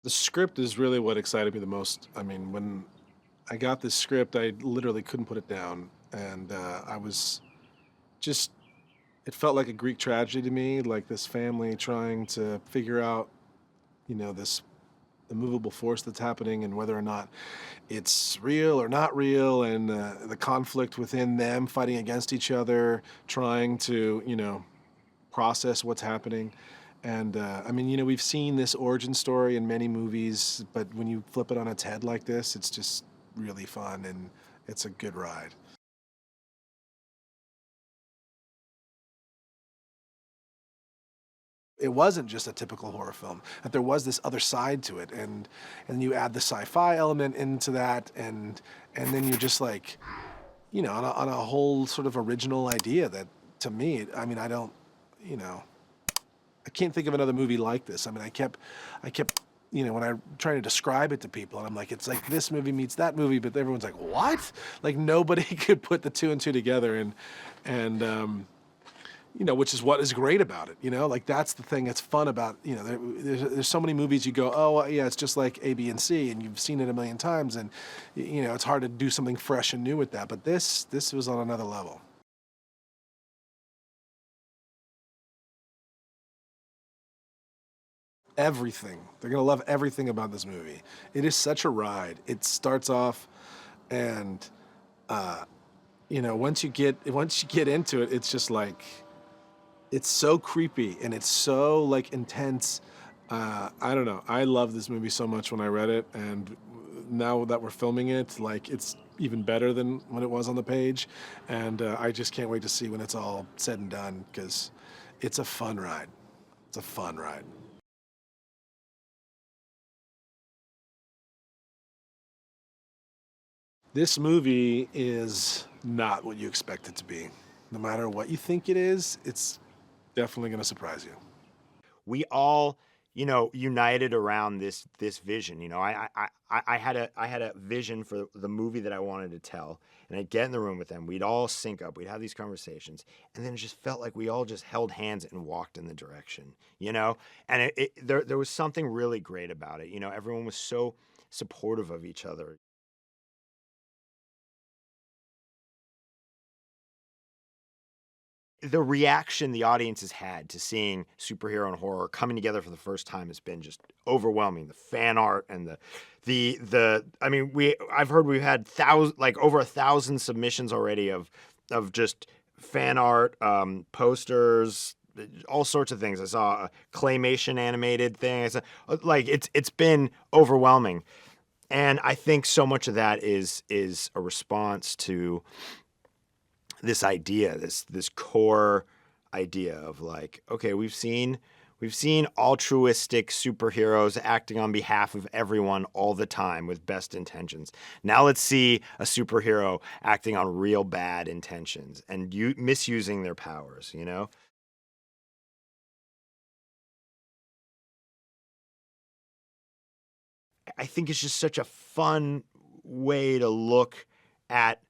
The script is really what excited me the most. I mean, when I got this script, I literally couldn't put it down, and I was just. It felt like a Greek tragedy to me, like this family trying to figure out, this immovable force that's happening and whether or not it's real or not real, and the conflict within them fighting against each other, trying to, process what's happening. And I mean, we've seen this origin story in many movies, but when you flip it on its head like this, it's just really fun and it's a good ride. It wasn't just a typical horror film, that there was this other side to it, and you add the sci-fi element into that, and then you're just like, on a whole sort of original idea that, to me, I mean, I don't, you know, I can't think of another movie like this. I mean, I kept, when I try to describe it to people, and I'm like, it's like this movie meets that movie, but everyone's like, what? Like nobody could put the two and two together, and which is what is great about it. Like that's the thing that's fun about, there's so many movies you go, oh yeah, it's just like A, B, and C, and you've seen it a million times, and it's hard to do something fresh and new with that. But this was on another level. Everything. They're gonna love everything about this movie. It is such a ride. It starts off, and uh, once you get into it, it's just like it's so creepy and it's so like intense. I don't know. I love this movie so much when I read it, and now that we're filming it, like it's even better than when it was on the page. And I just can't wait to see when it's all said and done because it's a fun ride. It's a fun ride. This movie is not what you expect it to be. No matter what you think it is, it's definitely going to surprise you. We all, united around this vision. I had a vision for the movie that I wanted to tell, and I'd get in the room with them. We'd all sync up. We'd have these conversations, and then it just felt like we all just held hands and walked in the direction. And there was something really great about it. Everyone was so supportive of each other. The reaction the audience has had to seeing superhero and horror coming together for the first time has been just overwhelming. The fan art and the I mean, I've heard we've had over 1,000 submissions already of just fan art, posters, all sorts of things. I saw a claymation animated thing. Like it's been overwhelming, and I think so much of that is a response to this idea, this core idea of like, okay, we've seen altruistic superheroes acting on behalf of everyone all the time with best intentions. Now let's see a superhero acting on real bad intentions and misusing their powers. I think it's just such a fun way to look at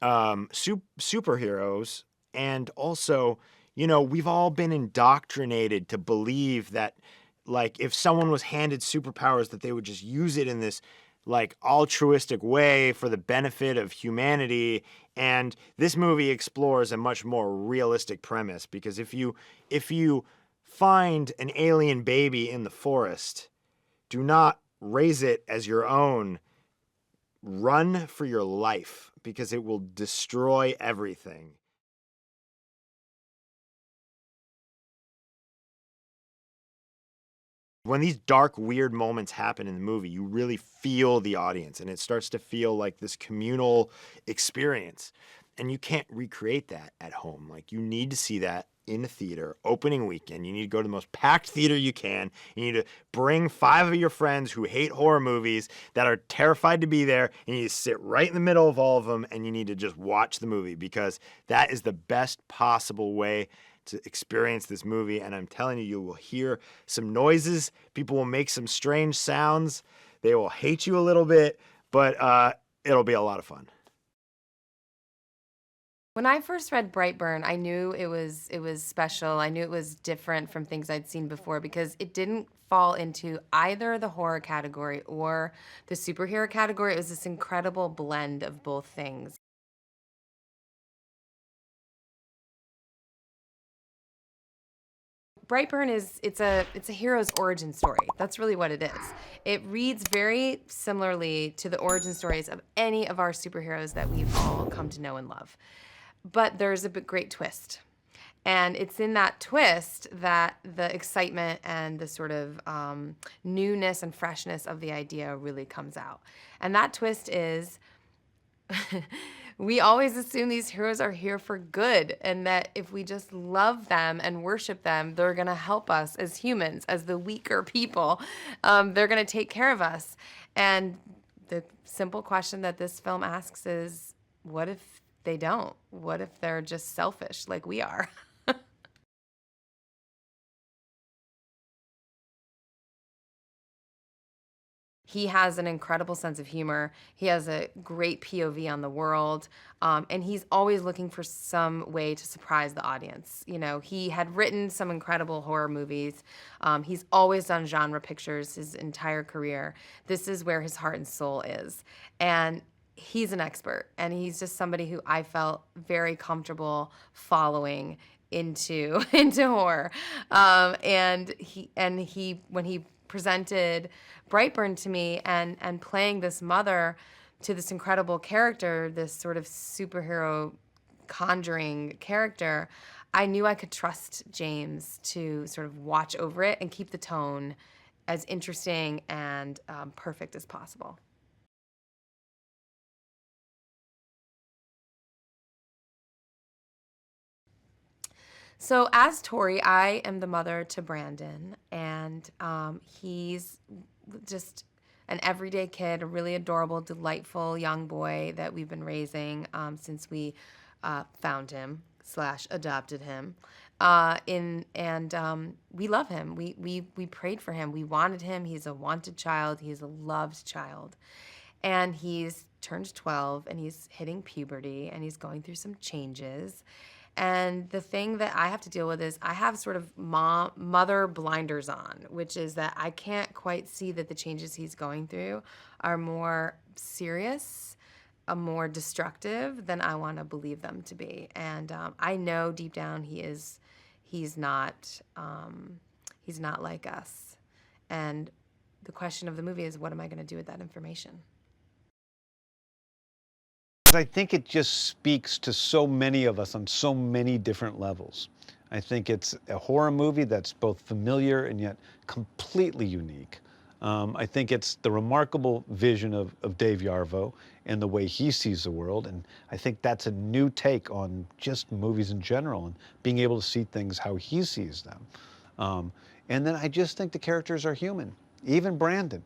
superheroes. And also, we've all been indoctrinated to believe that, like, if someone was handed superpowers, that they would just use it in this, like, altruistic way for the benefit of humanity. And this movie explores a much more realistic premise because if you find an alien baby in the forest, do not raise it as your own. Run for your life because it will destroy everything. When these dark, weird moments happen in the movie, you really feel the audience and it starts to feel like this communal experience. And you can't recreate that at home. Like, you need to see that in a theater opening weekend. You need to go to the most packed theater you can. You need to bring 5 of your friends who hate horror movies that are terrified to be there, and you need to sit right in the middle of all of them, and you need to just watch the movie because that is the best possible way to experience this movie. And I'm telling you, you will hear some noises. People will make some strange sounds. They will hate you a little bit, but it'll be a lot of fun. When I first read Brightburn, I knew it was special. I knew it was different from things I'd seen before because it didn't fall into either the horror category or the superhero category. It was this incredible blend of both things. BrightBurn it's a hero's origin story. That's really what it is. It reads very similarly to the origin stories of any of our superheroes that we've all come to know and love. But there's a great twist. And it's in that twist that the excitement and the sort of newness and freshness of the idea really comes out. And that twist is we always assume these heroes are here for good, and that if we just love them and worship them, they're going to help us as humans, as the weaker people. They're going to take care of us. And the simple question that this film asks is, what if they don't? What if they're just selfish like we are? He has an incredible sense of humor. He has a great POV on the world. And he's always looking for some way to surprise the audience. You know, he had written some incredible horror movies. He's always done genre pictures his entire career. This is where his heart and soul is. And he's an expert. And he's just somebody who I felt very comfortable following into horror. And he when he presented BrightBurn to me and playing this mother to this incredible character, this sort of superhero conjuring character, I knew I could trust James to sort of watch over it and keep the tone as interesting and perfect as possible. So as Tori, I am the mother to Brandon, and he's just an everyday kid, a really adorable, delightful young boy that we've been raising since we found him / adopted him. We love him. We prayed for him. We wanted him. He's a wanted child. He's a loved child. And he's turned 12, and he's hitting puberty, and he's going through some changes. And the thing that I have to deal with is I have sort of mother blinders on, which is that I can't quite see that the changes he's going through are more serious, more destructive than I want to believe them to be. And I know deep down he's not like us. And the question of the movie is, what am I going to do with that information? I think it just speaks to so many of us on so many different levels. I think it's a horror movie that's both familiar and yet completely unique. I think it's the remarkable vision of Dave Yarvo and the way he sees the world. And I think that's a new take on just movies in general and being able to see things how he sees them. And then I just think the characters are human, even Brandon.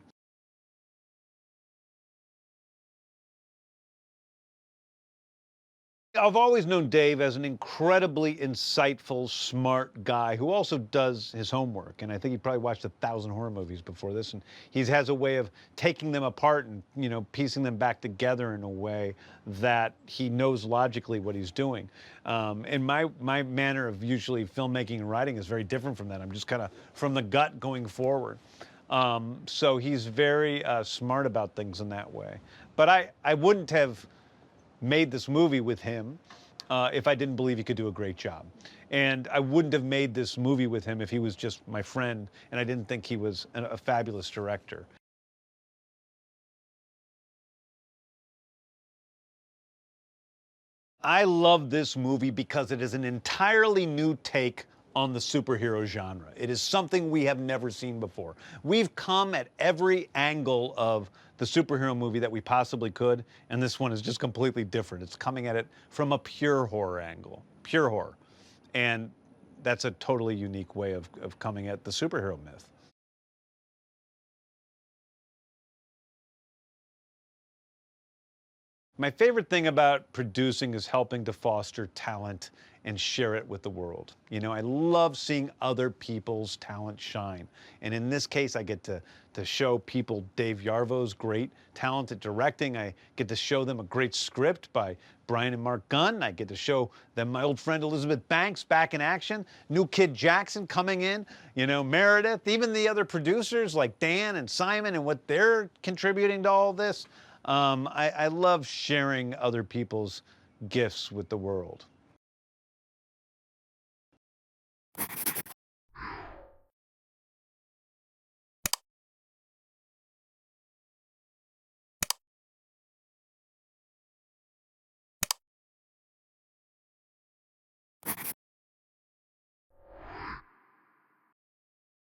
I've always known Dave as an incredibly insightful, smart guy who also does his homework. And I think he probably watched 1,000 horror movies before this. And he has a way of taking them apart and, you know, piecing them back together in a way that he knows logically what he's doing. And my manner of usually filmmaking and writing is very different from that. I'm just kind of from the gut going forward. So he's very smart about things in that way. But I wouldn't have made this movie with him if I didn't believe he could do a great job. And I wouldn't have made this movie with him if he was just my friend and I didn't think he was a fabulous director. I love this movie because it is an entirely new take on the superhero genre. It is something we have never seen before. We've come at every angle of the superhero movie that we possibly could, and this one is just completely different. It's coming at it from a pure horror angle, pure horror. And that's a totally unique way of coming at the superhero myth. My favorite thing about producing is helping to foster talent and share it with the world. You know, I love seeing other people's talent shine. And in this case, I get to show people Dave Yarvo's great talent at directing. I get to show them a great script by Brian and Mark Gunn. I get to show them my old friend Elizabeth Banks back in action. New kid Jackson coming in, you know, Meredith, even the other producers like Dan and Simon and what they're contributing to all this. I love sharing other people's gifts with the world.